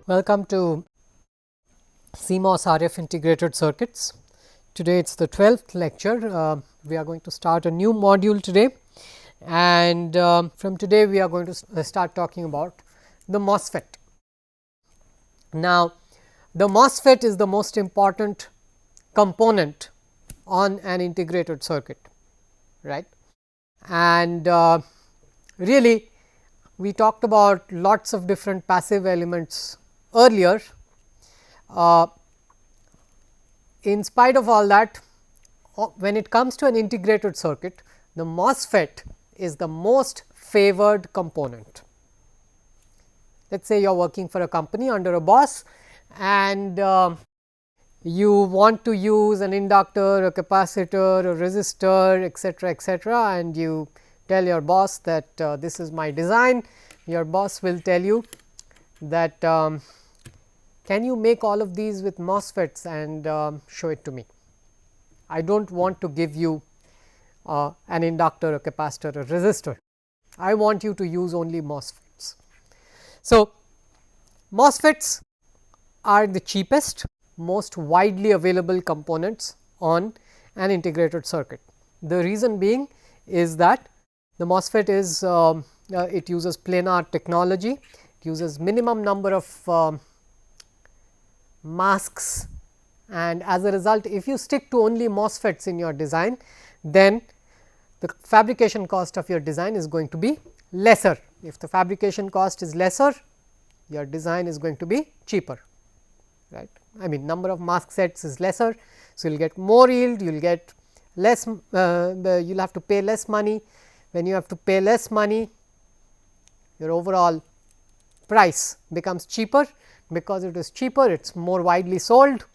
Welcome to CMOS RF integrated circuits. Today it is the 12th lecture. We are going to start a new module today, and from today we are going to start talking about the MOSFET. Now, the MOSFET is the most important component on an integrated circuit, right? And really we talked about lots of different passive elements earlier. In spite of all that, when it comes to an integrated circuit, the MOSFET is the most favored component. Let us say you are working for a company under a boss, and you want to use an inductor, a capacitor, a resistor, etc., and you tell your boss that this is my design. Your boss will tell you that can you make all of these with MOSFETs and show it to me. I do not want to give you an inductor, a capacitor, a resistor. I want you to use only MOSFETs. So, MOSFETs are the cheapest, most widely available components on an integrated circuit. The reason being is that the MOSFET is it uses planar technology, it uses minimum number of masks, and as a result if you stick to only MOSFETs in your design, then the fabrication cost of your design is going to be lesser. If the fabrication cost is lesser, your design is going to be cheaper, right. I mean number of mask sets is lesser. So, you will get more yield, you will get less, you will have to pay less money. When you have to pay less money, your overall price becomes cheaper. Because it is cheaper, it is more widely sold,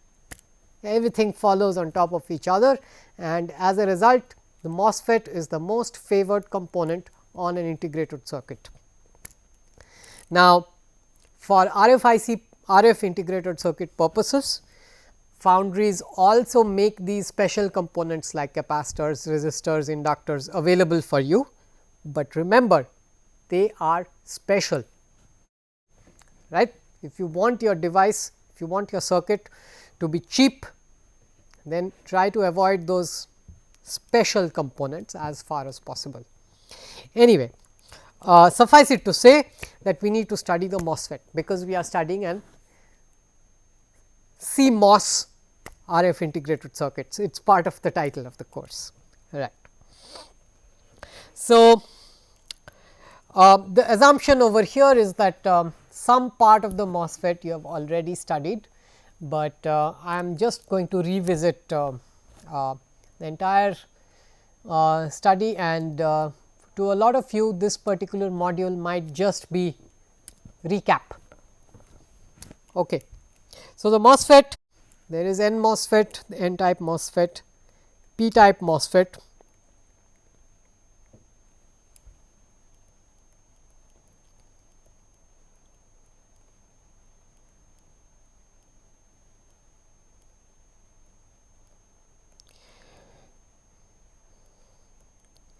everything follows on top of each other, and as a result the MOSFET is the most favored component on an integrated circuit. Now, for RF integrated circuit purposes, foundries also make these special components like capacitors, resistors, inductors available for you, but remember they are special, right. If you want your device, if you want your circuit to be cheap, then try to avoid those special components as far as possible. Anyway, suffice it to say that we need to study the MOSFET, because we are studying an CMOS RF integrated circuits. It is part of the title of the course, right. So, the assumption over here is that some part of the MOSFET you have already studied, but I am just going to revisit the entire study, and to a lot of you this particular module might just be recap. Okay. So, the MOSFET, there is N MOSFET, N type MOSFET, P type MOSFET.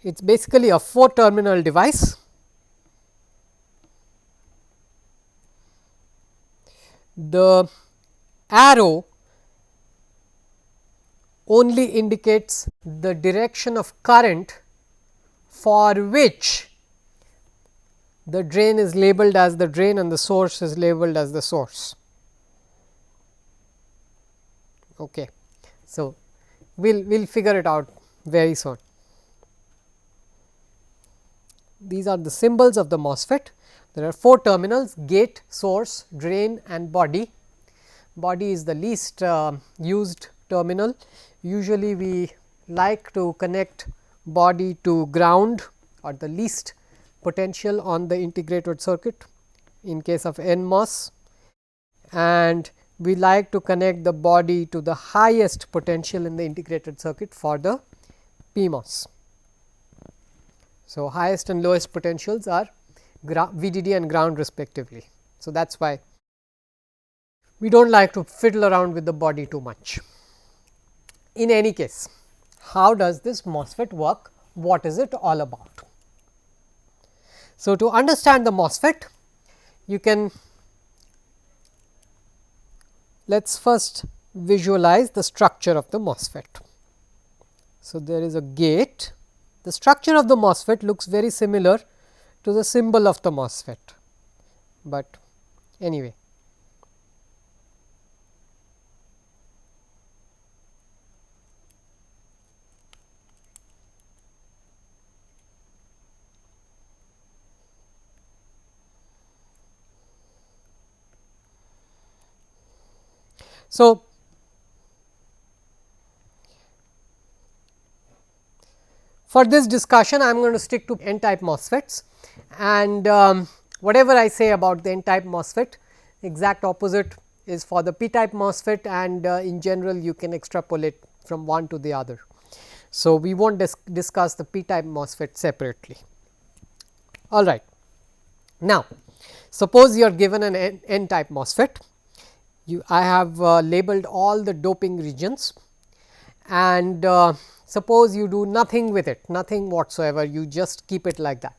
It is basically a 4 terminal device. The arrow only indicates the direction of current for which the drain is labeled as the drain and the source is labeled as the source. Okay. So, we will figure it out very soon. These are the symbols of the MOSFET. There are 4 terminals: gate, source, drain and body. Body is the least used terminal. Usually we like to connect body to ground or the least potential on the integrated circuit in case of NMOS, and we like to connect the body to the highest potential in the integrated circuit for the PMOS. So, highest and lowest potentials are VDD and ground respectively. So, that is why we do not like to fiddle around with the body too much. In any case, how does this MOSFET work? What is it all about? So, to understand the MOSFET, you can let us first visualize the structure of the MOSFET. So, there is a gate. The structure of the MOSFET looks very similar to the symbol of the MOSFET, but anyway. So, for this discussion I am going to stick to n type MOSFETs, and whatever I say about the n type MOSFET, exact opposite is for the p type MOSFET, and in general you can extrapolate from one to the other. So, we will not discuss the p type MOSFET separately. All right. Now, suppose you are given an n type MOSFET. I have labeled all the doping regions, and suppose you do nothing with it, nothing whatsoever, you just keep it like that.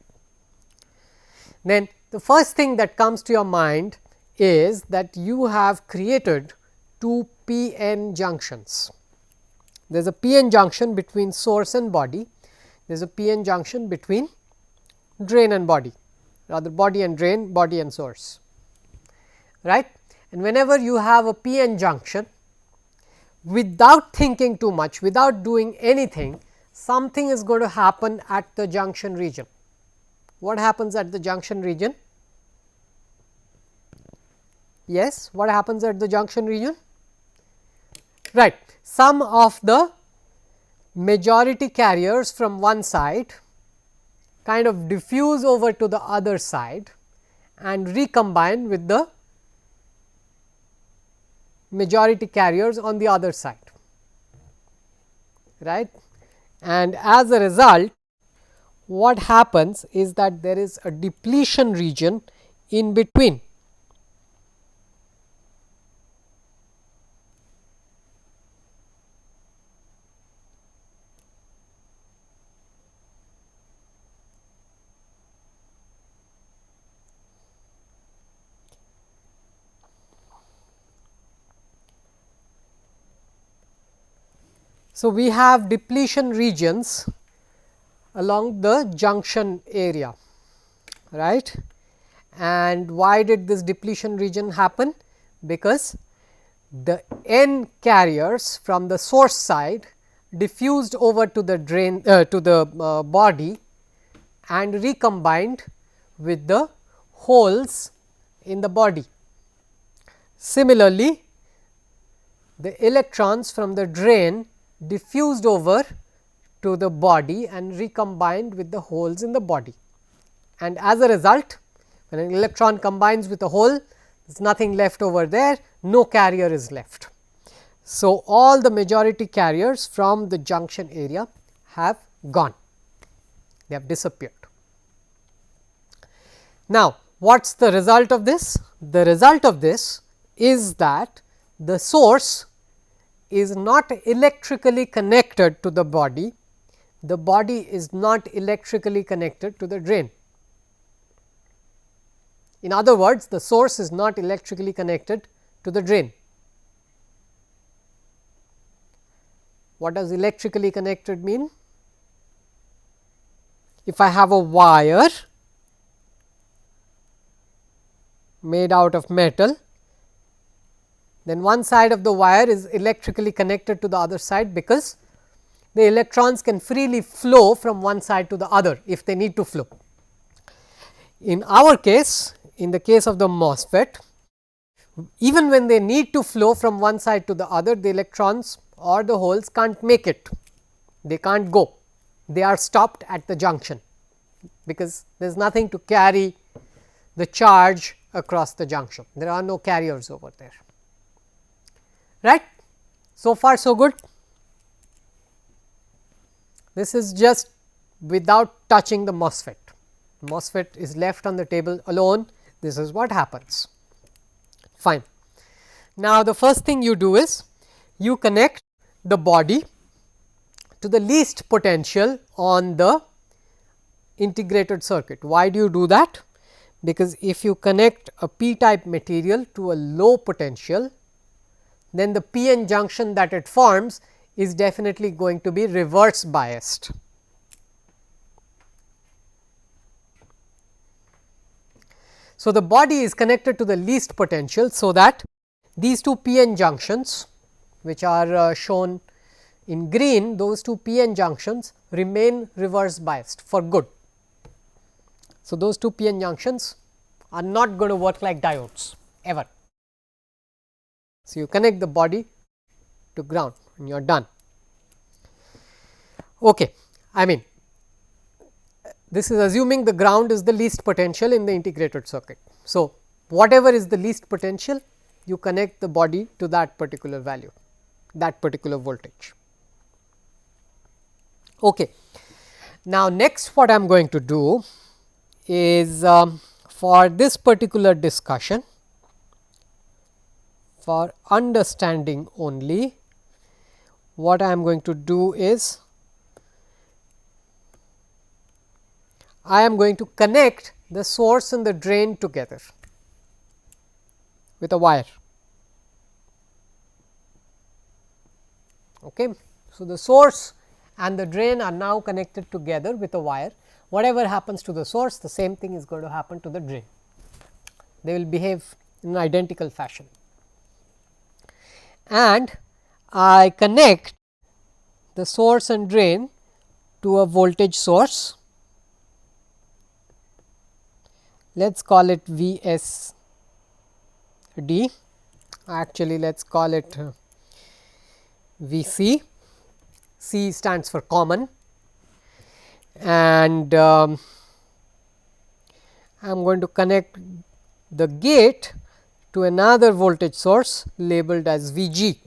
Then the first thing that comes to your mind is that you have created two p-n junctions. There is a p-n junction between source and body, there is a p-n junction between drain and body, rather body and drain, body and source, right. And whenever you have a p-n junction, without thinking too much, without doing anything, something is going to happen at the junction region. What happens at the junction region? Yes, what happens at the junction region? Right, some of the majority carriers from one side kind of diffuse over to the other side and recombine with the majority carriers on the other side, right. And as a result, what happens is that there is a depletion region in between. So, we have depletion regions along the junction area, right. And why did this depletion region happen? Because the n carriers from the source side diffused over to the drain to the body and recombined with the holes in the body. Similarly, the electrons from the drain diffused over to the body and recombined with the holes in the body, and as a result, when an electron combines with a hole, there is nothing left over there, no carrier is left. So, all the majority carriers from the junction area have gone, they have disappeared. Now, what is the result of this? The result of this is that the source is not electrically connected to the body is not electrically connected to the drain. In other words, the source is not electrically connected to the drain. What does electrically connected mean? If I have a wire made out of metal, then one side of the wire is electrically connected to the other side, because the electrons can freely flow from one side to the other if they need to flow. In our case, in the case of the MOSFET, even when they need to flow from one side to the other, the electrons or the holes can't make it, they can't go, they are stopped at the junction, because there is nothing to carry the charge across the junction, there are no carriers over there. Right. So far so good. This is just without touching the MOSFET. MOSFET is left on the table alone, this is what happens. Fine. Now, the first thing you do is you connect the body to the least potential on the integrated circuit. Why do you do that? Because if you connect a p type material to a low potential, then the p-n junction that it forms is definitely going to be reverse biased. So, the body is connected to the least potential, so that these two p-n junctions which are shown in green, those two p-n junctions remain reverse biased for good. So, those two p-n junctions are not going to work like diodes ever. So, you connect the body to ground and you are done. Okay. I mean, this is assuming the ground is the least potential in the integrated circuit. So, whatever is the least potential, you connect the body to that particular value, that particular voltage. Okay. Now, next what I am going to do is for this particular discussion, for understanding only, what I am going to do is I am going to connect the source and the drain together with a wire. Okay. So, the source and the drain are now connected together with a wire. Whatever happens to the source, the same thing is going to happen to the drain. They will behave in an identical fashion. And I connect the source and drain to a voltage source. Let us call it VSD, actually let us call it VC, C stands for common, and I am going to connect the gate to another voltage source labeled as VG.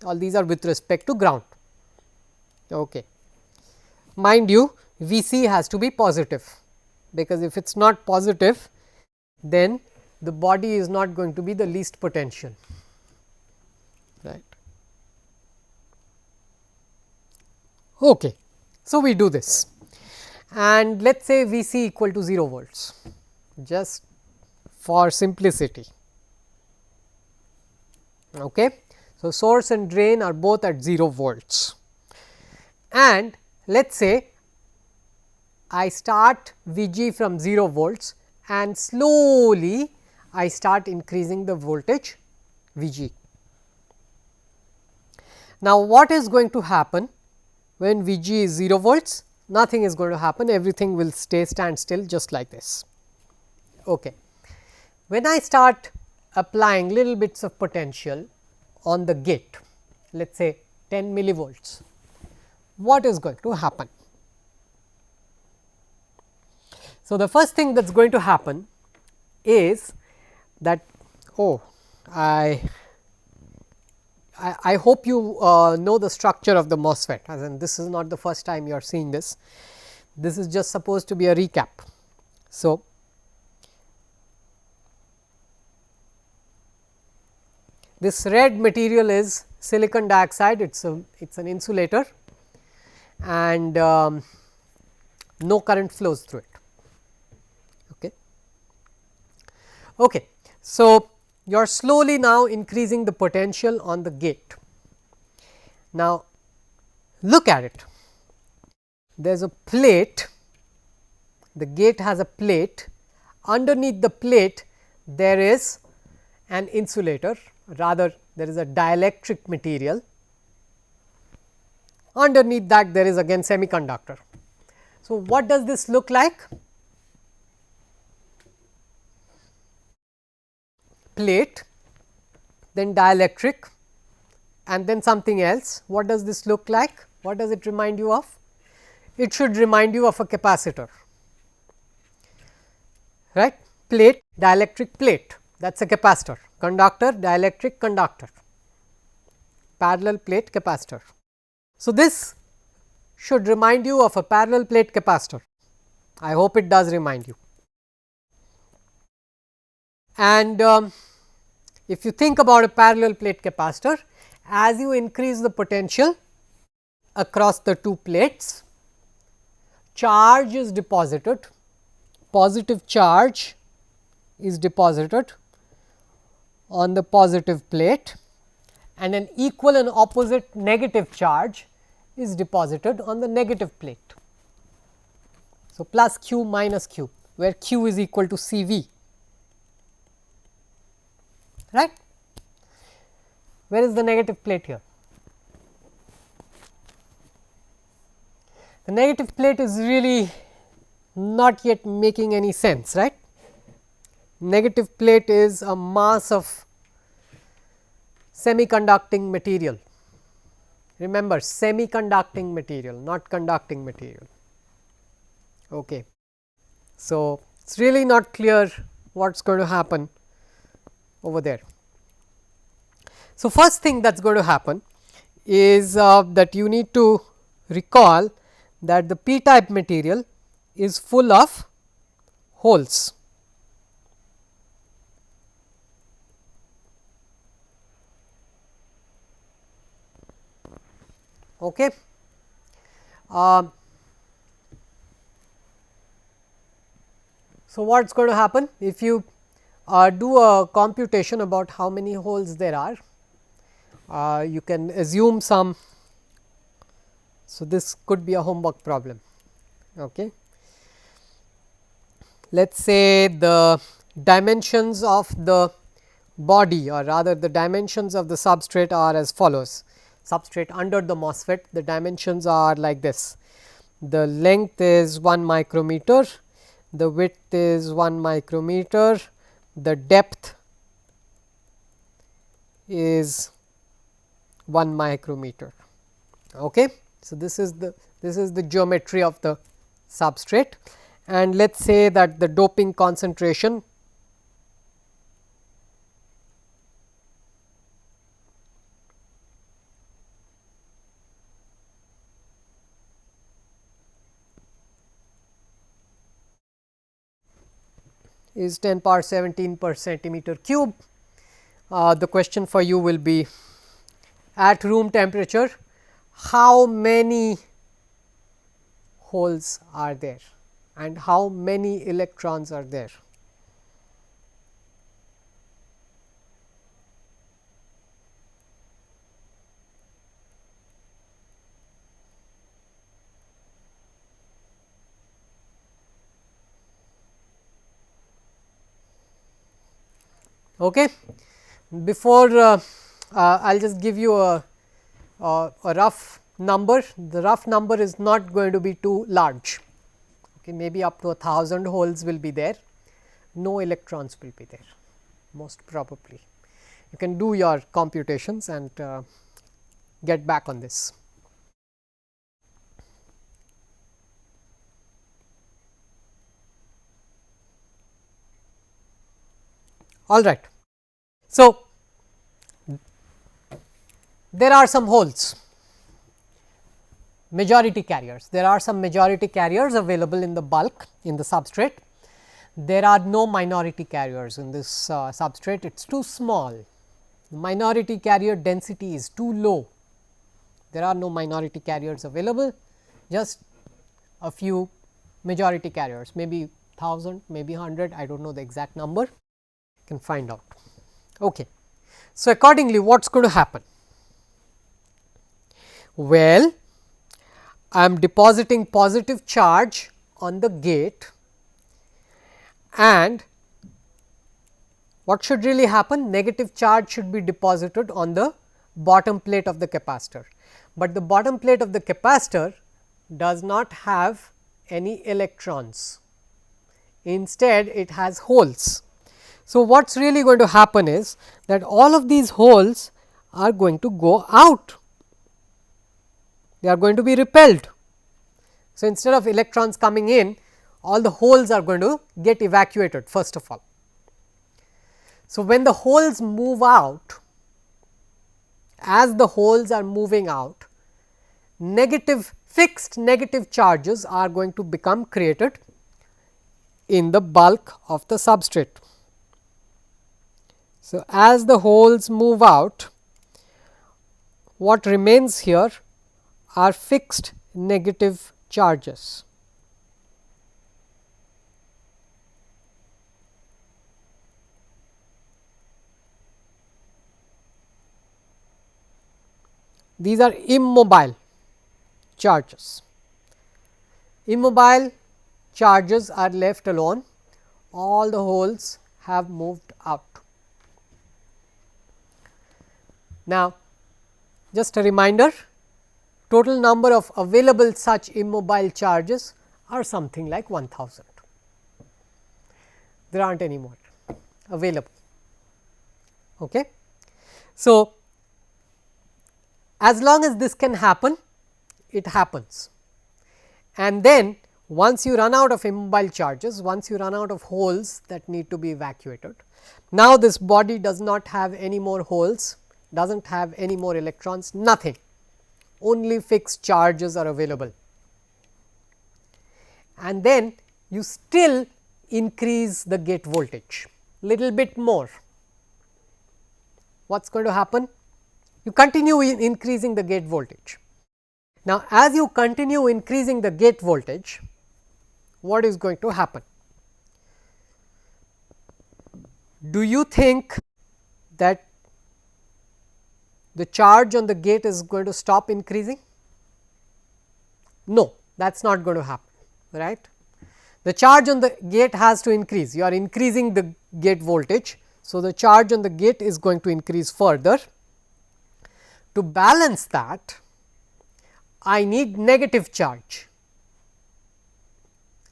All these are with respect to ground. Okay. Mind you, VC has to be positive, because if it is not positive, then the body is not going to be the least potential, right. Okay. So, we do this and let us say Vc equal to 0 volts, just for simplicity. Okay. So, source and drain are both at 0 volts, and let us say I start Vg from 0 volts and slowly I start increasing the voltage Vg. Now, what is going to happen when Vg is 0 volts? Nothing is going to happen, everything will stand still just like this. Okay. When I start applying little bits of potential on the gate, let us say 10 millivolts, what is going to happen? So, the first thing that is going to happen is that I hope you know the structure of the MOSFET, as in this is not the first time you are seeing this. This is just supposed to be a recap. So, this red material is silicon dioxide, it is an insulator, and no current flows through it. Okay. So, you are slowly now increasing the potential on the gate. Now, look at it, there is a plate, the gate has a plate, underneath the plate there is an insulator, rather there is a dielectric material, underneath that there is again semiconductor. So, what does this look like? Plate, then dielectric, and then something else. What does this look like? What does it remind you of? It should remind you of a capacitor, right? Plate, dielectric, plate, that is a capacitor. Conductor, dielectric, conductor, parallel plate, capacitor. So, this should remind you of a parallel plate capacitor. I hope it does remind you. And if you think about a parallel plate capacitor, as you increase the potential across the two plates, charge is deposited, positive charge is deposited on the positive plate, and an equal and opposite negative charge is deposited on the negative plate. So, plus q minus q, where q is equal to C V, right. Where is the negative plate here? The negative plate is really not yet making any sense, right. Negative plate is a mass of semiconducting material. Remember, semiconducting material, not conducting material. Okay. So, it is really not clear what is going to happen over there. So, first thing that is going to happen is that you need to recall that the p type material is full of holes. Okay. So, what is going to happen if you do a computation about how many holes there are, you can assume some. So, this could be a homework problem. Okay. Let us say the dimensions of the body, or rather the dimensions of the substrate are as follows. Substrate under the MOSFET, the dimensions are like this. The length is 1 micrometer, the width is 1 micrometer, the depth is 1 micrometer. Okay. So, this is the geometry of the substrate, and let us say that the doping concentration is 10 power 17 per centimeter cube. The question for you will be, at room temperature, how many holes are there and how many electrons are there? Okay. Before I will just give you a rough number. The rough number is not going to be too large, okay. Maybe up to 1000 holes will be there, no electrons will be there most probably. You can do your computations and get back on this. All right. So, there are some holes, majority carriers. There are some majority carriers available in the bulk in the substrate. There are no minority carriers in this substrate, it is too small. The minority carrier density is too low. There are no minority carriers available, just a few majority carriers, maybe 1000, maybe 100, I do not know the exact number, you can find out. Okay. So, accordingly what is going to happen? Well, I am depositing positive charge on the gate, and what should really happen? Negative charge should be deposited on the bottom plate of the capacitor, but the bottom plate of the capacitor does not have any electrons, instead it has holes. So, what is really going to happen is that all of these holes are going to go out, they are going to be repelled. So, instead of electrons coming in, all the holes are going to get evacuated first of all. So, when the holes move out, as the holes are moving out, fixed negative charges are going to become created in the bulk of the substrate. So, as the holes move out, what remains here are fixed negative charges. these are immobile charges. Immobile charges are left alone, all the holes have moved out. Now, just a reminder, total number of available such immobile charges are something like 1000. There are not any more available. Okay. So, as long as this can happen, it happens, and then once you run out of immobile charges, once you run out of holes that need to be evacuated, now this body does not have any more holes, does not have any more electrons, nothing, only fixed charges are available, and then you still increase the gate voltage little bit more. What is going to happen? You continue increasing the gate voltage. Now, as you continue increasing the gate voltage, what is going to happen? Do you think that the charge on the gate is going to stop increasing? No, that is not going to happen, right. The charge on the gate has to increase, you are increasing the gate voltage. So, the charge on the gate is going to increase further. To balance that, I need negative charge,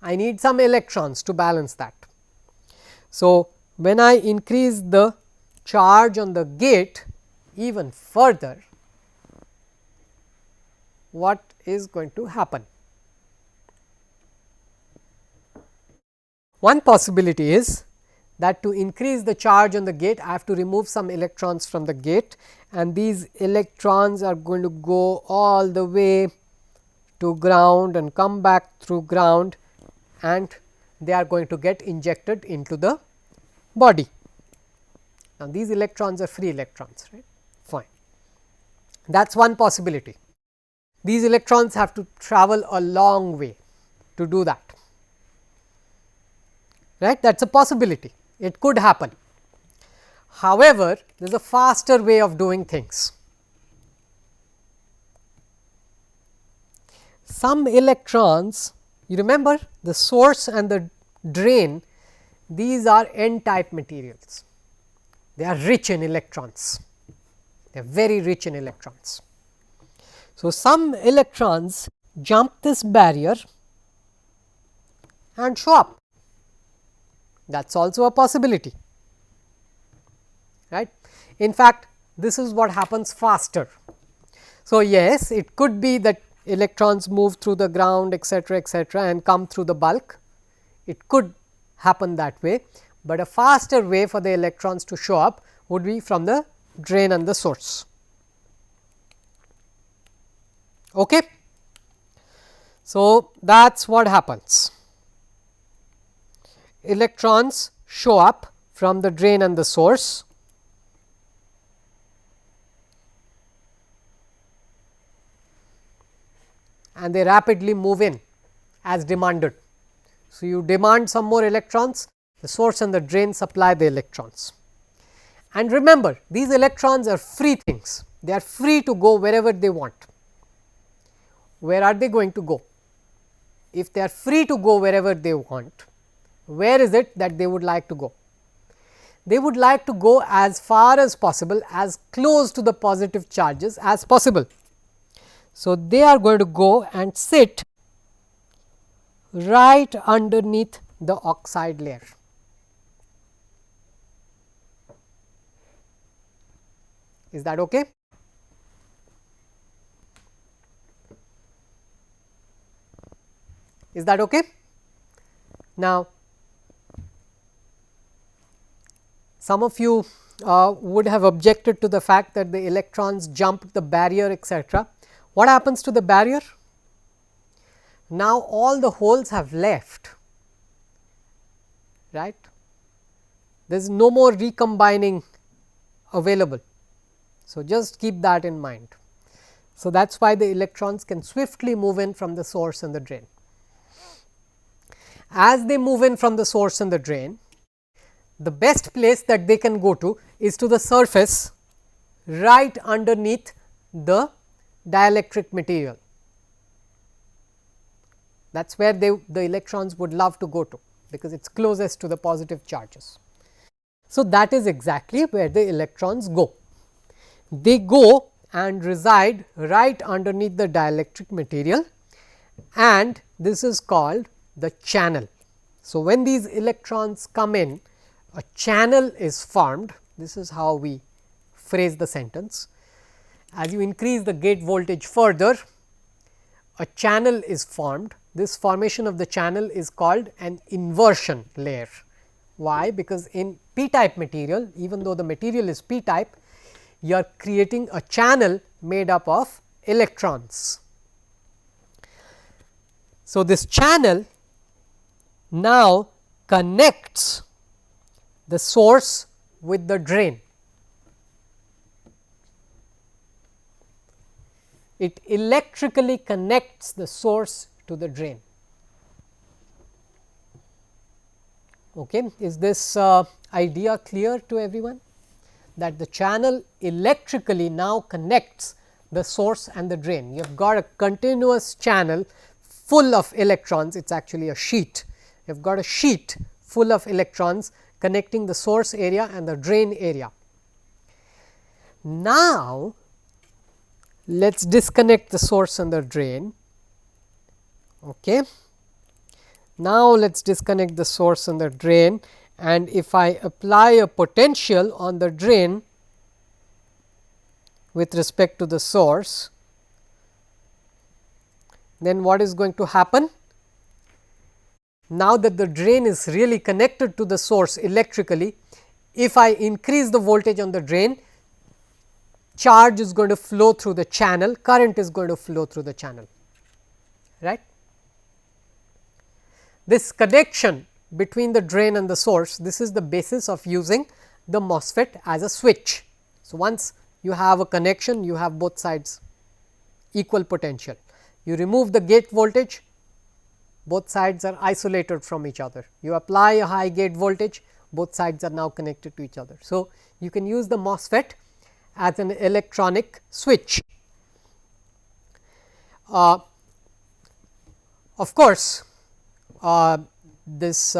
I need some electrons to balance that. So, when I increase the charge on the gate even further, what is going to happen? One possibility is that to increase the charge on the gate, I have to remove some electrons from the gate, and these electrons are going to go all the way to ground and come back through ground, and they are going to get injected into the body. Now, these electrons are free electrons, right, fine. That is one possibility. These electrons have to travel a long way to do that, right, that is a possibility, it could happen. However, there is a faster way of doing things. Some electrons, you remember the source and the drain, these are n type materials, they are rich in electrons, they are very rich in electrons. So, some electrons jump this barrier and show up, that is also a possibility, right. In fact, this is what happens faster. So, yes, it could be that electrons move through the ground etcetera, and come through the bulk, it could happen that way, but a faster way for the electrons to show up would be from the drain and the source. Okay. So, that is what happens, electrons show up from the drain and the source, and they rapidly move in as demanded. So, you demand some more electrons, the source and the drain supply the electrons. And remember, these electrons are free things, they are free to go wherever they want. Where are they going to go? If they are free to go wherever they want, where is it that they would like to go? They would like to go as far as possible, as close to the positive charges as possible. So, they are going to go and sit right underneath the oxide layer. Is that okay? Is that okay? Now, some of you would have objected to the fact that the electrons jumped the barrier etcetera. What happens to the barrier? Now, all the holes have left, right. There is no more recombining available. So, just keep that in mind. So, that is why the electrons can swiftly move in from the source and the drain. As they move in from the source and the drain, the best place that they can go to is to the surface right underneath the dielectric material. That is where the electrons would love to go to, because it is closest to the positive charges. So, that is exactly where the electrons go. They go and reside right underneath the dielectric material, and this is called the channel. So, when these electrons come in, a channel is formed. This is how we phrase the sentence. As you increase the gate voltage further, a channel is formed. This formation of the channel is called an inversion layer. Why? Because in p type material, even though the material is p type, you are creating a channel made up of electrons. So, this channel now connects the source with the drain. It electrically connects the source to the drain. Okay. Is this idea clear to everyone? That the channel electrically now connects the source and the drain. You have got a continuous channel full of electrons, it is actually a sheet. You have got a sheet full of electrons connecting the source area and the drain area. Now, let us disconnect the source and the drain. Okay. Now, let us disconnect the source and the drain, and if I apply a potential on the drain with respect to the source, then what is going to happen? Now that the drain is really connected to the source electrically, if I increase the voltage on the drain, charge is going to flow through the channel, current is going to flow through the channel, right. This connection between the drain and the source, this is the basis of using the MOSFET as a switch. So, once you have a connection, you have both sides equal potential. You remove the gate voltage, both sides are isolated from each other. You apply a high gate voltage, both sides are now connected to each other. So, you can use the MOSFET as an electronic switch. Of course, this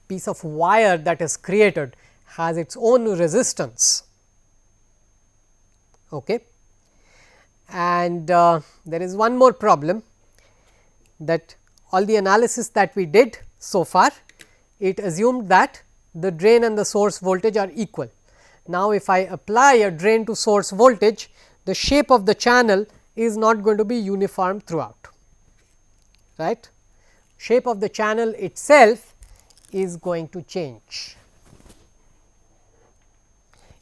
piece of wire that is created has its own resistance. Okay. And there is one more problem, that all the analysis that we did so far, it assumed that the drain and the source voltage are equal. Now, if I apply a drain to source voltage, the shape of the channel is not going to be uniform throughout, right. Shape of the channel itself is going to change.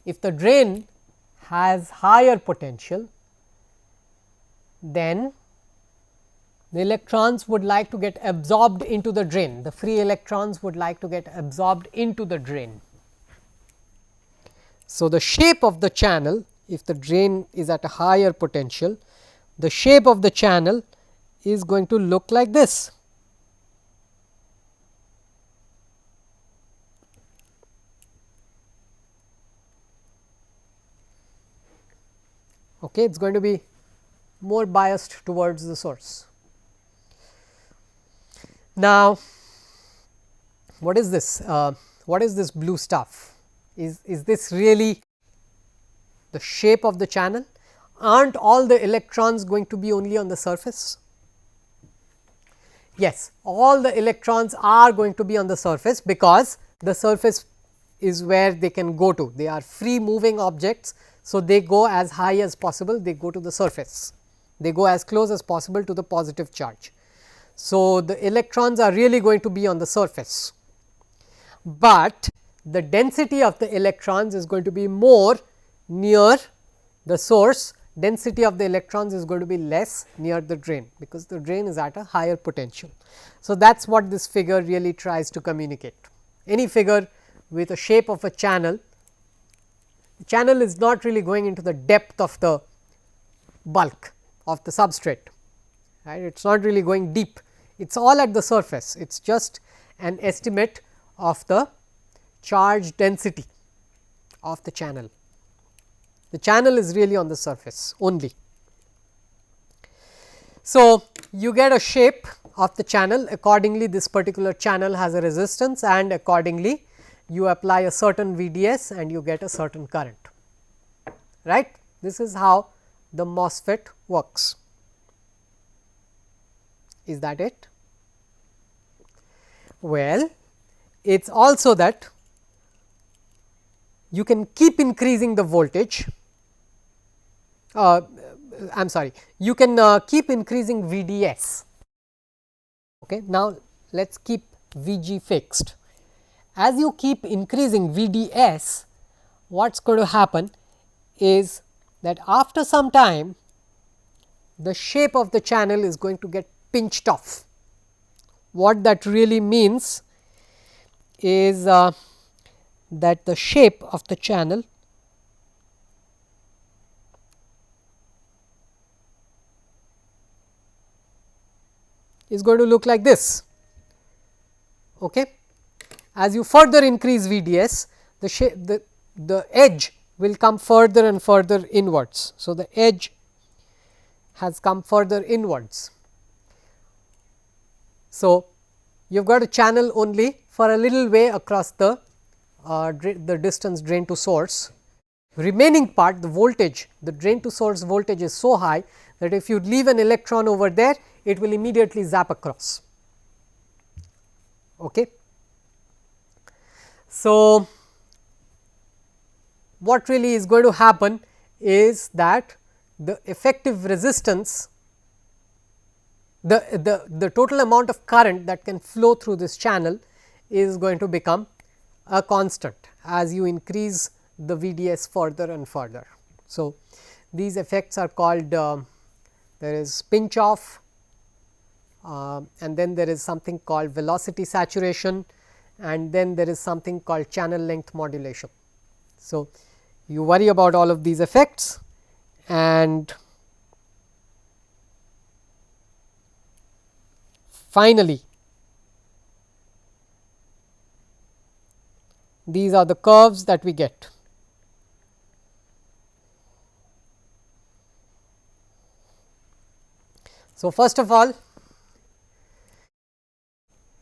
If the drain has higher potential, then the electrons would like to get absorbed into the drain, the free electrons would like to get absorbed into the drain. So, the shape of the channel, if the drain is at a higher potential, the shape of the channel is going to look like this. Okay, it is going to be more biased towards the source. Now, what is this? What is this blue stuff? Is this really the shape of the channel? Aren't all the electrons going to be only on the surface? Yes, all the electrons are going to be on the surface, because the surface is where they can go to. They are free moving objects. So, they go as high as possible, they go to the surface, they go as close as possible to the positive charge. So, the electrons are really going to be on the surface, but the density of the electrons is going to be more near the source, density of the electrons is going to be less near the drain, because the drain is at a higher potential. So, that is what this figure really tries to communicate. Any figure with a shape of a channel, the channel is not really going into the depth of the bulk of the substrate, right. It is not really going deep, it is all at the surface, it is just an estimate of the charge density of the channel. The channel is really on the surface only. So, you get a shape of the channel, accordingly this particular channel has a resistance and accordingly you apply a certain VDS and you get a certain current, right. This is how the MOSFET works. Is that it? Well, it is also that you can keep increasing the voltage, I am sorry, you can keep increasing VDS. Okay. Now, let us keep VG fixed. As you keep increasing VDS, what is going to happen is that after some time the shape of the channel is going to get pinched off. What that really means is that the shape of the channel is going to look like this. Okay. As you further increase VDS, the shape the edge will come further and further inwards. So, the edge has come further inwards. So, you have got a channel only for a little way across the distance drain to source. Remaining part, the voltage, the drain to source voltage is so high that if you leave an electron over there, it will immediately zap across. Okay. So, what really is going to happen is that the effective resistance, the total amount of current that can flow through this channel is going to become a constant as you increase the VDS further and further. So, these effects are called there is pinch off and then there is something called velocity saturation and then there is something called channel length modulation. So, you worry about all of these effects and finally, these are the curves that we get. So, first of all,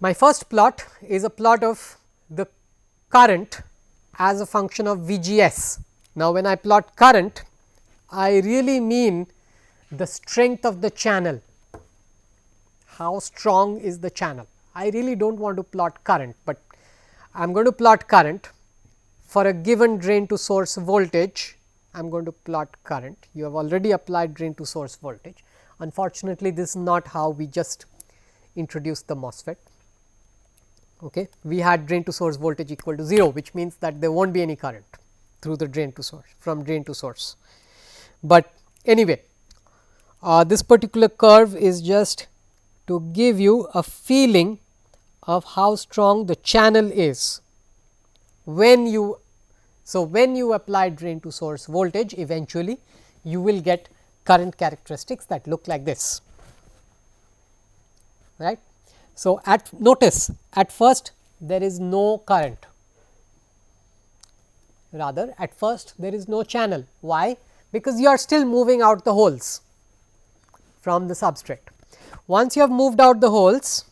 my first plot is a plot of the current as a function of VGS. Now, when I plot current, I really mean the strength of the channel, how strong is the channel. I really do not want to plot current, but I am going to plot current for a given drain to source voltage. I am going to plot current. You have already applied drain to source voltage. Unfortunately, this is not how we just introduced the MOSFET. Okay. We had drain to source voltage equal to 0, which means that there will not be any current through the drain to source from drain to source. But anyway, this particular curve is just to give you a feeling of how strong the channel is when you. So, when you apply drain to source voltage, eventually you will get current characteristics that look like this, right. So, notice at first there is no current, rather at first there is no channel. Why? Because you are still moving out the holes from the substrate. Once you have moved out the holes,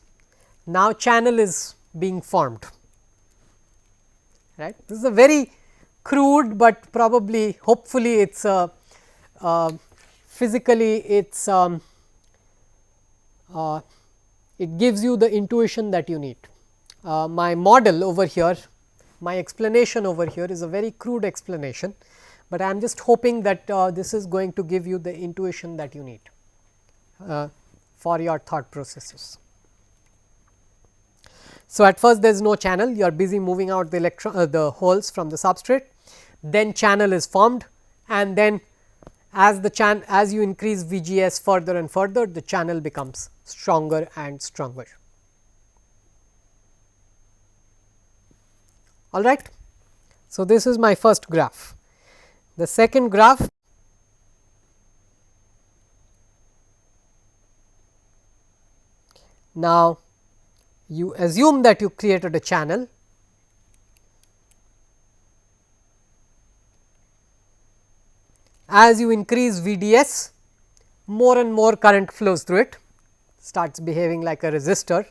now channel is being formed, right. This is a very crude, but probably hopefully it is physically it is it gives you the intuition that you need. My model over here, my explanation over here is a very crude explanation, but I am just hoping that this is going to give you the intuition that you need for your thought processes. So, at first there is no channel, you are busy moving out the the holes from the substrate, then channel is formed and then as you increase VGS further and further, the channel becomes stronger and stronger. All right. So, this is my first graph. The second graph, now you assume that you created a channel. As you increase VDS, more and more current flows through it, starts behaving like a resistor,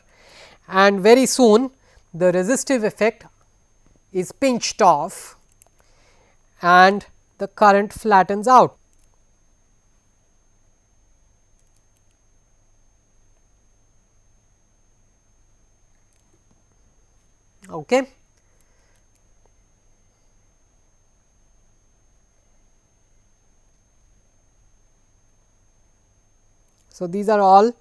and very soon the resistive effect is pinched off and the current flattens out. Okay. So, these are all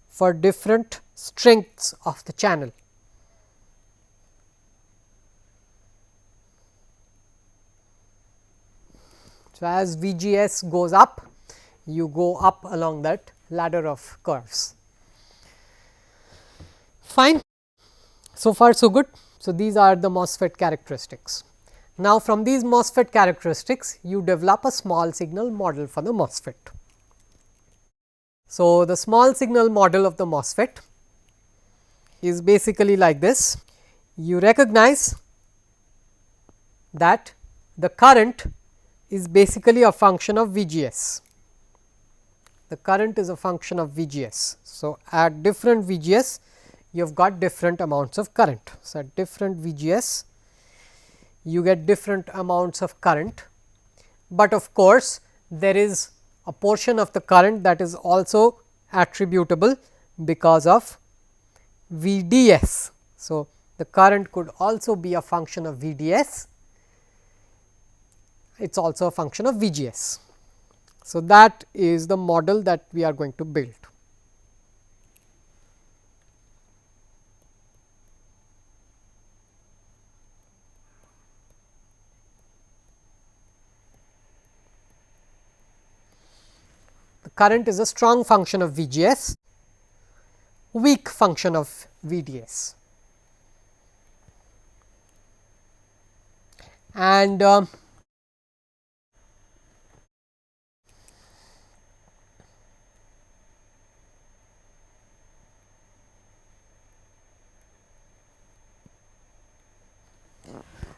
for different strengths of the channel. So, as VGS goes up, you go up along that ladder of curves. Fine. So far so good. So, these are the MOSFET characteristics. Now, from these MOSFET characteristics, you develop a small signal model for the MOSFET. So, the small signal model of the MOSFET is basically like this. You recognize that the current is basically a function of VGS. The current is a function of VGS. So, at different VGS, you have got different amounts of current. So, at different VGS, you get different amounts of current, but of course, there is a portion of the current that is also attributable because of VDS. So, the current could also be a function of VDS, it is also a function of VGS. So, that is the model that we are going to build. Current is a strong function of VGS, weak function of VDS. And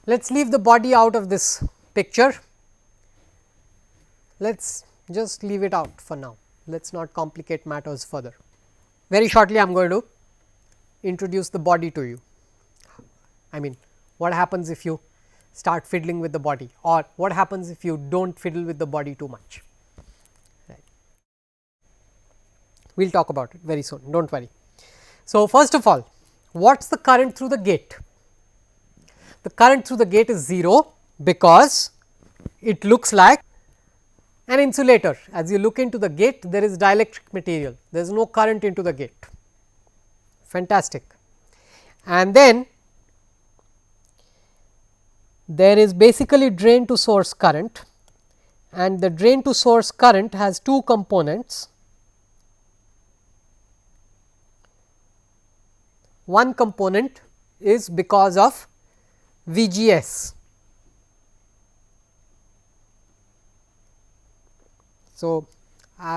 let us leave the body out of this picture. Let us just leave it out for now. Let us not complicate matters further. Very shortly, I am going to introduce the body to you. I mean, what happens if you start fiddling with the body, or what happens if you do not fiddle with the body too much. Right. We will talk about it very soon, do not worry. So, first of all, what is the current through the gate? The current through the gate is 0, because it looks like an insulator. As you look into the gate, there is dielectric material, there is no current into the gate, fantastic. And then there is basically drain to source current, and the drain to source current has two components. One component is because of VGS. So, I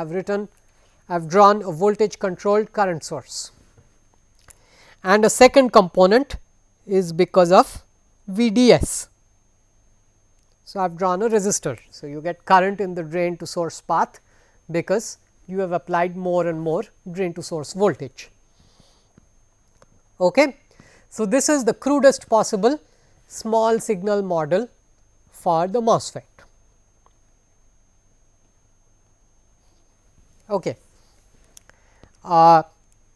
have drawn a voltage controlled current source, and a second component is because of VDS. So, I have drawn a resistor. So, you get current in the drain to source path, because you have applied more and more drain to source voltage. Okay. So, this is the crudest possible small signal model for the MOSFET. Okay. Now,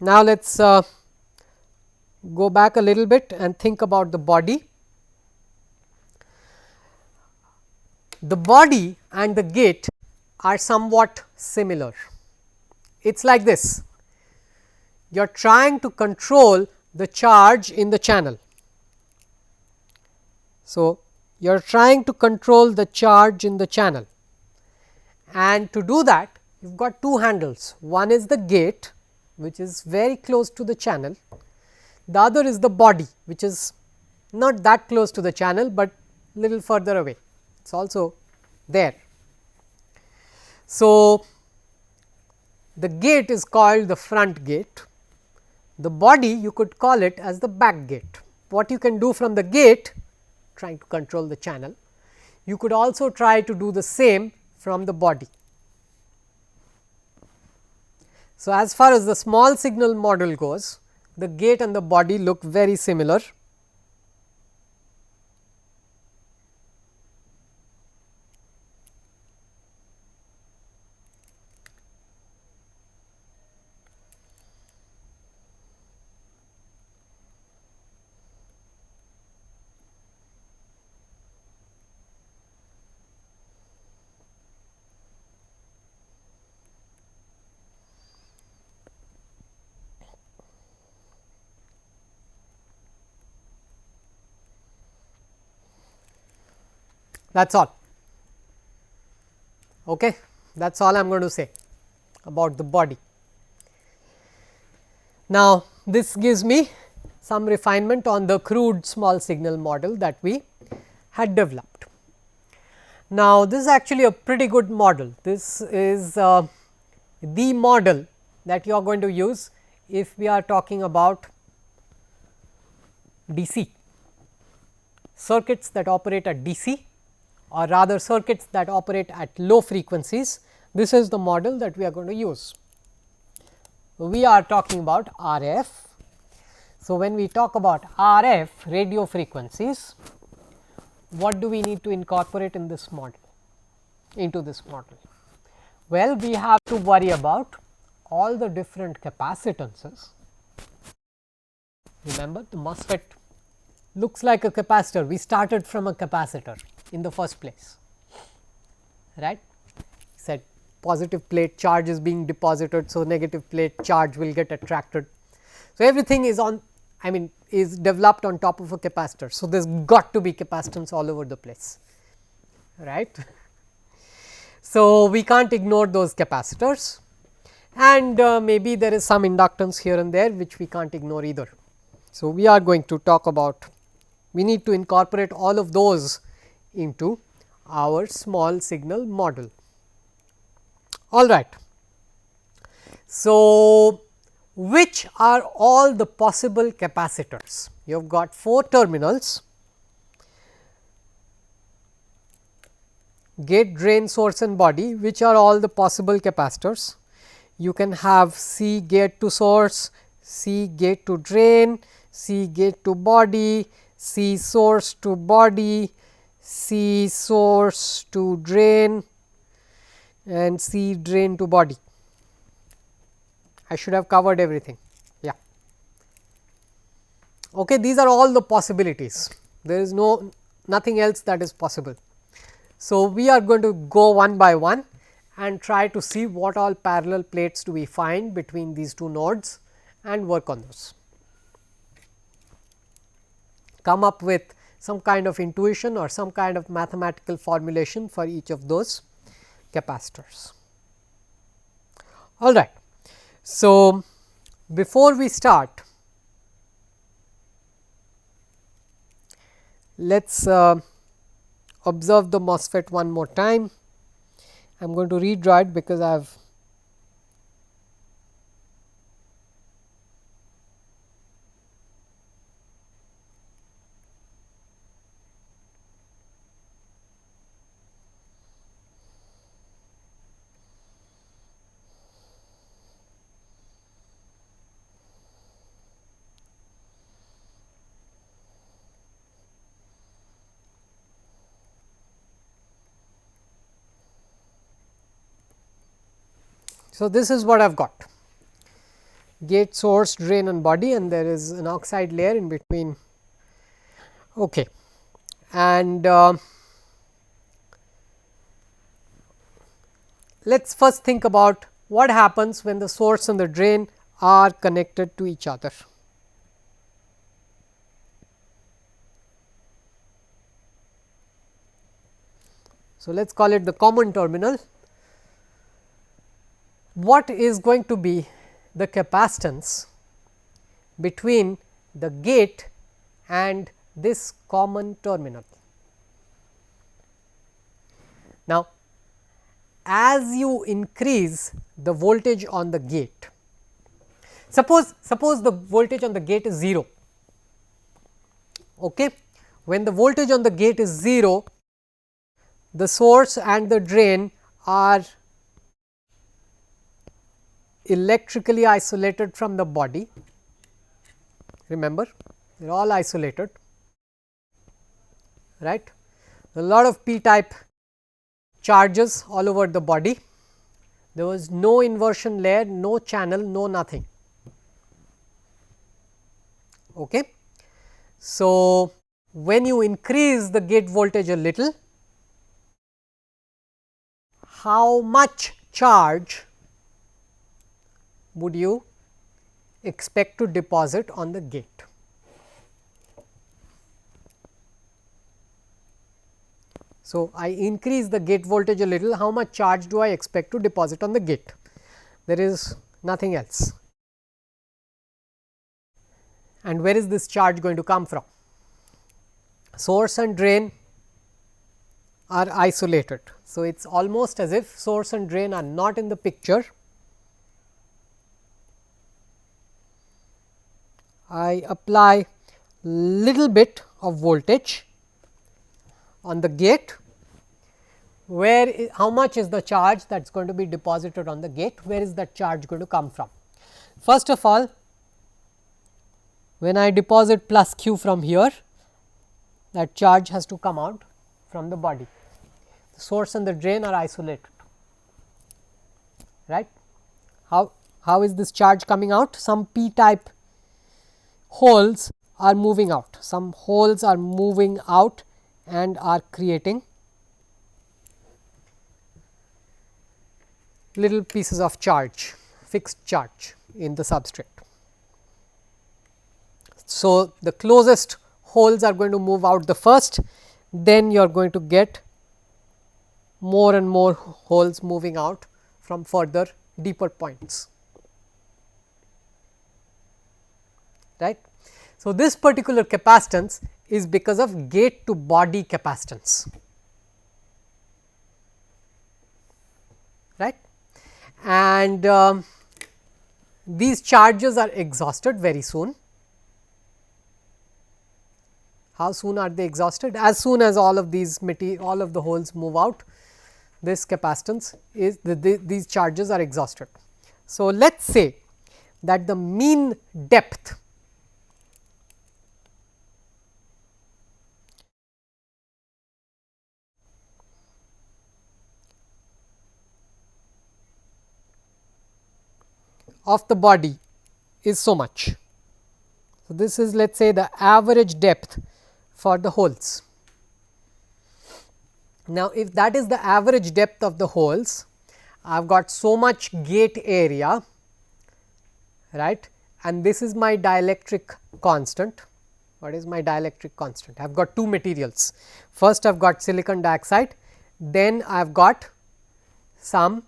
let us go back a little bit and think about the body. The body and the gate are somewhat similar. It is like this: you are trying to control the charge in the channel. So, you are trying to control the charge in the channel, and to do that, you have got two handles. One is the gate, which is very close to the channel. The other is the body, which is not that close to the channel, but little further away. It is also there. So, the gate is called the front gate. The body, you could call it as the back gate. What you can do from the gate, trying to control the channel, you could also try to do the same from the body. So, as far as the small signal model goes, the gate and the body look very similar. That is all. Okay. That is all I am going to say about the body. Now, this gives me some refinement on the crude small signal model that we had developed. Now, this is actually a pretty good model. This is the model that you are going to use if we are talking about DC, circuits that operate at DC, or rather circuits that operate at low frequencies. This is the model that we are going to use. We are talking about RF. So, when we talk about RF radio frequencies, what do we need to incorporate in this model, into this model? Well, we have to worry about all the different capacitances. Remember, the MOSFET looks like a capacitor. We started from a capacitor in the first place, right. Said positive plate charge is being deposited. So, negative plate charge will get attracted. So, everything is on, I mean, is developed on top of a capacitor. So, there has got to be capacitance all over the place, right. So, we can't ignore those capacitors, and maybe there is some inductance here and there which we can't ignore either. So, we are going to talk about, we need to incorporate all of those into our small signal model. All right. So, which are all the possible capacitors? You have got 4 terminals, gate, drain, source and body. Which are all the possible capacitors? You can have C gate to source, C gate to drain, C gate to body, C source to body, C source to drain, and C drain to body. I should have covered everything. Yeah. Okay, these are all the possibilities. There is nothing else that is possible. So, we are going to go one by one and try to see what all parallel plates do we find between these two nodes and work on those. Come up with some kind of intuition or some kind of mathematical formulation for each of those capacitors. All right. So, before we start, let us observe the MOSFET one more time. I am going to redraw it because I have so, this is what I have got, gate, source, drain and body, and there is an oxide layer in between. Okay. And let us first think about what happens when the source and the drain are connected to each other. So, let us call it the common terminal. What is going to be the capacitance between the gate and this common terminal? Now, as you increase the voltage on the gate, suppose the voltage on the gate is 0. Okay. When the voltage on the gate is 0, the source and the drain are electrically isolated from the body. Remember, they are all isolated, right. A lot of p type charges all over the body. There was no inversion layer, no channel, no nothing. Okay. So, when you increase the gate voltage a little, how much charge would you expect to deposit on the gate? So, I increase the gate voltage a little, how much charge do I expect to deposit on the gate? There is nothing else. And where is this charge going to come from? Source and drain are isolated. So, it is almost as if source and drain are not in the picture. I apply little bit of voltage on the gate, where how much is the charge that is going to be deposited on the gate, where is that charge going to come from? First of all, when I deposit plus q from here, that charge has to come out from the body. The source and the drain are isolated, right. How is this charge coming out? Some p type holes are moving out, some holes are moving out and are creating little pieces of charge, fixed charge in the substrate. So, the closest holes are going to move out the first, then you are going to get more and more holes moving out from further deeper points, right. So, this particular capacitance is because of gate to body capacitance, right, and these charges are exhausted very soon. How soon are they exhausted? As soon as all of these all of the holes move out, this capacitance is these charges are exhausted. So, let us say that the mean depth of the body is so much. So, this is let us say the average depth for the holes. Now, if that is the average depth of the holes, I have got so much gate area, right, and this is my dielectric constant. What is my dielectric constant? I have got two materials. First I have got silicon dioxide, then I have got some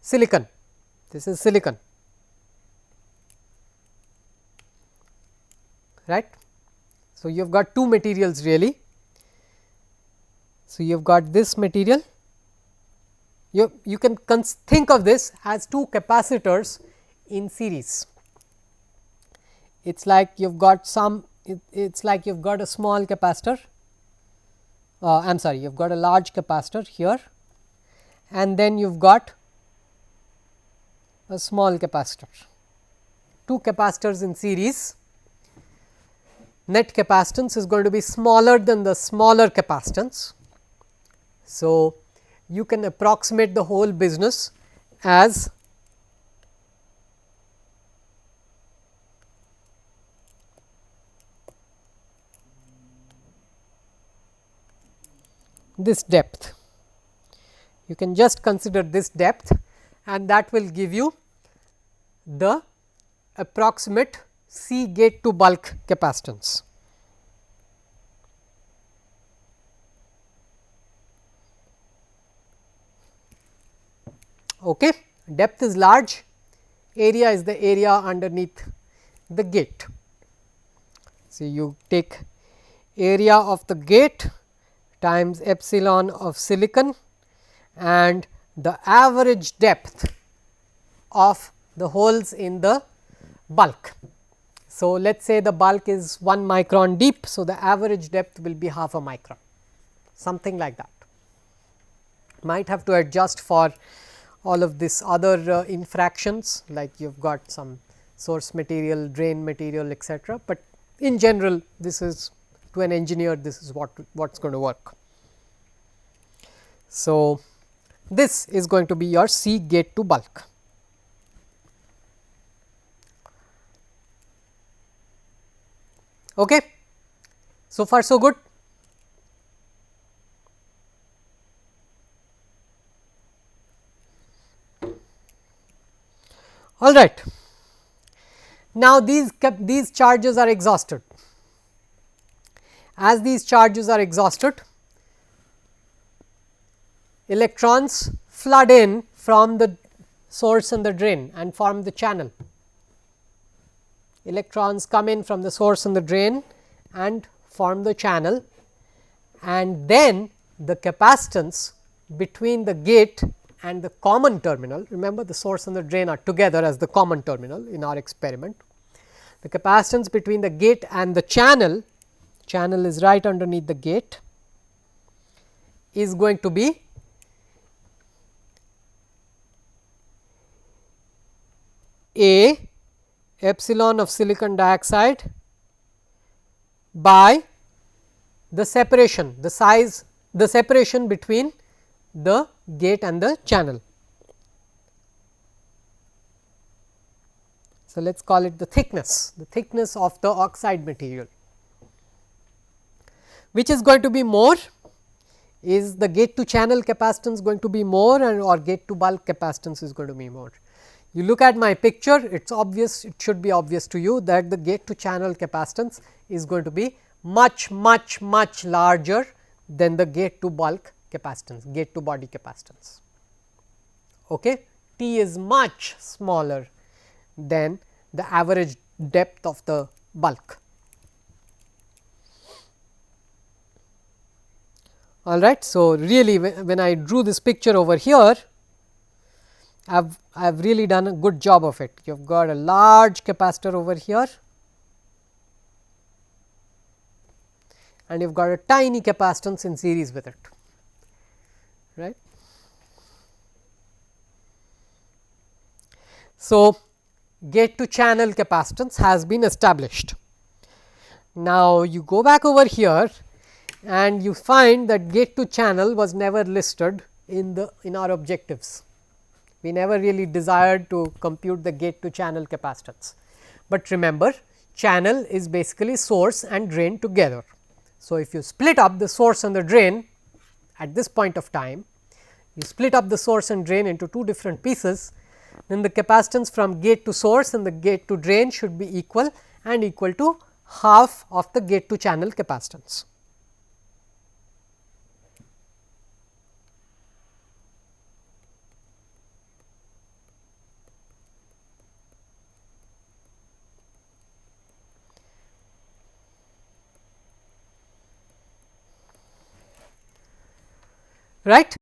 silicon. This is silicon, right. So, you have got two materials really. So, you have got this material, you can think of this as two capacitors in series. It is like you have got some, it is like you have got a small capacitor, I am sorry, you have got a large capacitor here and then you have got a small capacitor, two capacitors in series. Net capacitance is going to be smaller than the smaller capacitance. So, you can approximate the whole business as this depth. You can just consider this depth and that will give you the approximate C gate to bulk capacitance. Okay. Depth is large, area is the area underneath the gate. So, you take area of the gate times epsilon of silicon and the average depth of the holes in the bulk. So, let us say the bulk is 1 micron deep. So, the average depth will be half a micron, something like that. Might have to adjust for all of this other infractions, like you have got some source material, drain material, etc., but in general this is, to an engineer, this is what is going to work. So, this is going to be your C gate to bulk. Okay. So far so good. All right. Now, these charges are exhausted. As these charges are exhausted, electrons flood in from the source and the drain and form the channel. Electrons come in from the source and the drain and form the channel, and then the capacitance between the gate and the common terminal. Remember, the source and the drain are together as the common terminal in our experiment. The capacitance between the gate and the channel is right underneath the gate, is going to be A epsilon of silicon dioxide by the separation, the size, the separation between the gate and the channel. So, let us call it the thickness of the oxide material. Which is going to be more? Is the gate to channel capacitance going to be more, and or gate to bulk capacitance is going to be more? You look at my picture, it is obvious, it should be obvious to you that the gate to channel capacitance is going to be much larger than the gate to bulk capacitance, gate to body capacitance. Okay. T is much smaller than the average depth of the bulk. All right. So, really when I drew this picture over here, I have really done a good job of it. You have got a large capacitor over here, and you have got a tiny capacitance in series with it, right. So, gate to channel capacitance has been established. Now, you go back over here and you find that gate to channel was never listed in our objectives. We never really desired to compute the gate to channel capacitance, but remember, channel is basically source and drain together. So, if you split up the source and the drain at this point of time, you split up the source and drain into two different pieces, then the capacitance from gate to source and the gate to drain should be equal, and equal to half of the gate to channel capacitance. Right.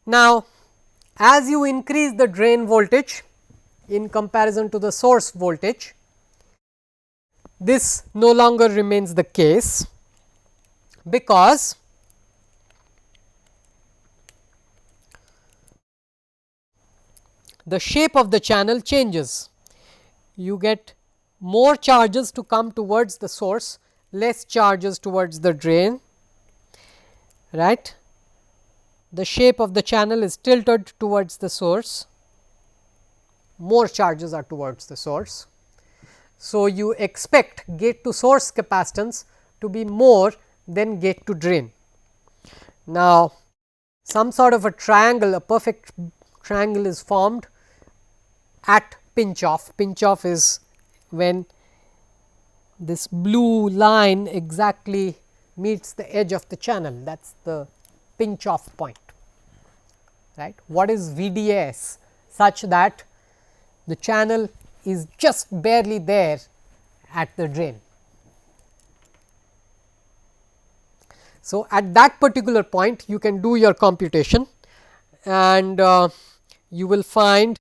Now, as you increase the drain voltage in comparison to the source voltage, this no longer remains the case, because the shape of the channel changes. You get more charges to come towards the source, less charges towards the drain, right. The shape of the channel is tilted towards the source, more charges are towards the source. So, you expect gate to source capacitance to be more than gate to drain. Now, some sort of a triangle, a perfect triangle is formed at pinch off. Pinch off is when this blue line exactly meets the edge of the channel, that is the pinch off point, right. What is VDS? Such that the channel is just barely there at the drain. So, at that particular point you can do your computation, and you will find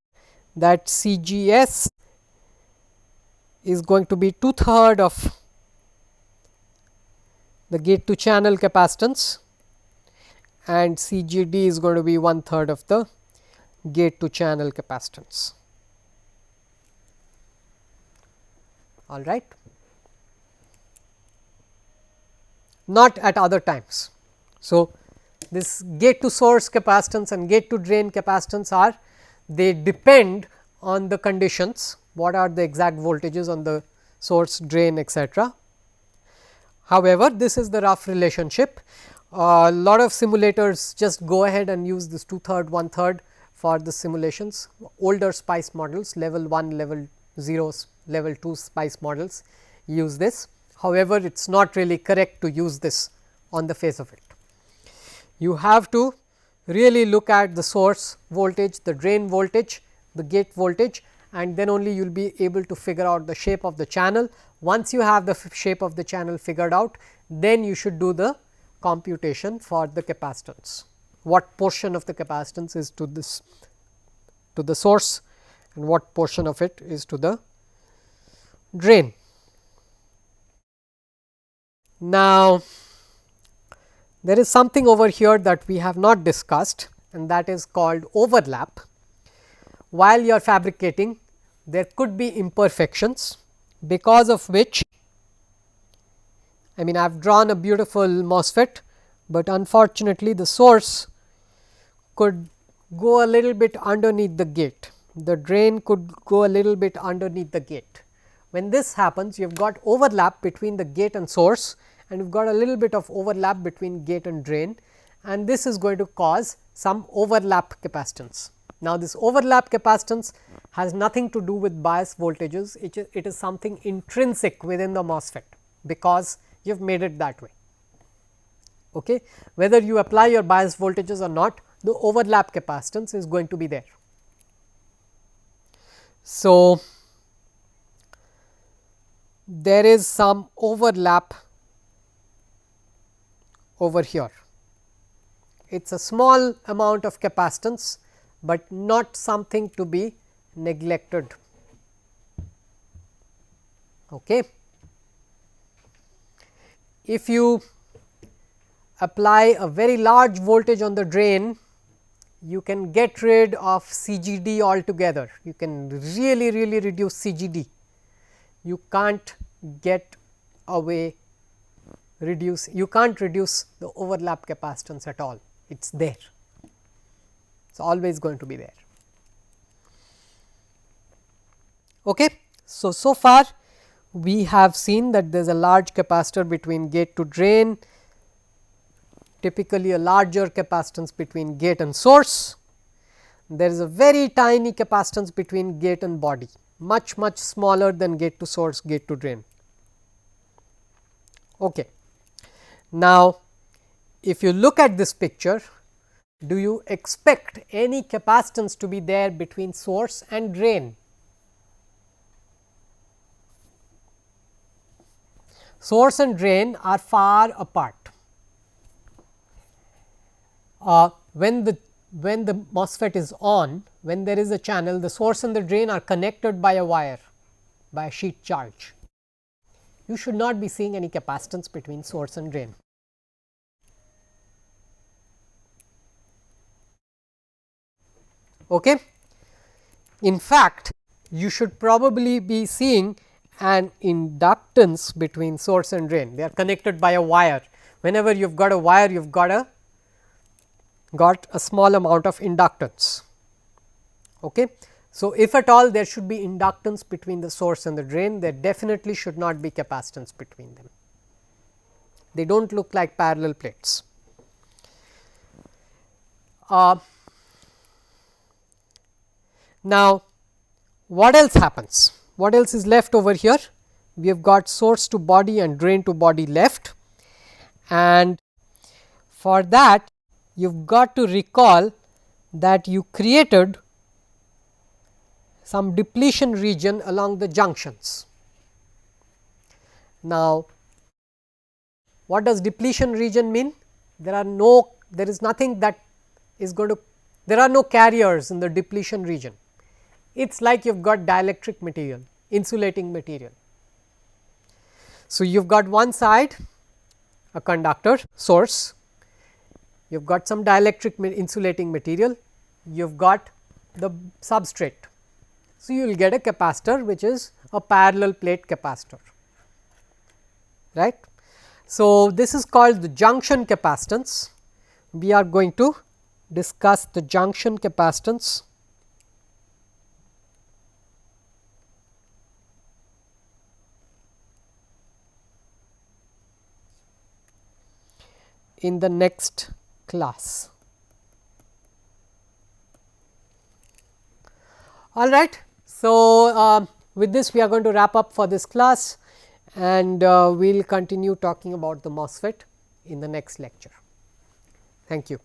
that CGS is going to be 2/3 of the gate to channel capacitance, and CGD is going to be 1/3 of the gate to channel capacitance. All right. Not at other times. So, this gate to source capacitance and gate to drain capacitance are, they depend on the conditions, what are the exact voltages on the source, drain, etc. However, this is the rough relationship. A lot of simulators just go ahead and use this 2/3, 1/3 for the simulations. Older SPICE models, level 1, level 0, level 2 SPICE models use this. However, it is not really correct to use this on the face of it. You have to really look at the source voltage, the drain voltage, the gate voltage, and then only you will be able to figure out the shape of the channel. Once you have the shape of the channel figured out, then you should do the computation for the capacitance. What portion of the capacitance is to this, to the source, and what portion of it is to the drain. Now, there is something over here that we have not discussed, and that is called overlap. While you are fabricating, there could be imperfections, because of which, I mean, I have drawn a beautiful MOSFET, but unfortunately the source could go a little bit underneath the gate, the drain could go a little bit underneath the gate. When this happens, you have got overlap between the gate and source, and you have got a little bit of overlap between gate and drain, and this is going to cause some overlap capacitance. Now, this overlap capacitance has nothing to do with bias voltages, it is something intrinsic within the MOSFET, because you have made it that way. Okay. Whether you apply your bias voltages or not, the overlap capacitance is going to be there. So, there is some overlap over here. It is a small amount of capacitance, but not something to be neglected. Okay. If you apply a very large voltage on the drain, you can get rid of CGD altogether. You can really reduce CGD. You can't get away reduce, you can't reduce the overlap capacitance at all, it is there, it is always going to be there. Okay. So far we have seen that there is a large capacitor between gate to drain, typically a larger capacitance between gate and source. There is a very tiny capacitance between gate and body, much smaller than gate to source, gate to drain. Okay. Now, if you look at this picture, do you expect any capacitance to be there between source and drain? Source and drain are far apart. When the MOSFET is on, when there is a channel, the source and the drain are connected by a wire, by a sheet charge. You should not be seeing any capacitance between source and drain. Okay. In fact, you should probably be seeing an inductance between source and drain, they are connected by a wire. Whenever you have got a wire, you have got a small amount of inductance. Okay. So, if at all there should be inductance between the source and the drain, there definitely should not be capacitance between them. They do not look like parallel plates. Now, what else happens? What else is left over here? We have got source to body and drain to body left, and for that you have got to recall that you created some depletion region along the junctions. Now, what does depletion region mean? There is nothing that is going to, there are no carriers in the depletion region. It is like you have got dielectric material, insulating material. So, you have got one side a conductor source, you have got some dielectric insulating material, you have got the substrate. So, you will get a capacitor which is a parallel plate capacitor, right. So, this is called the junction capacitance. We are going to discuss the junction capacitance. In the next class. All right. So, with this we are going to wrap up for this class, and we will continue talking about the MOSFET in the next lecture. Thank you.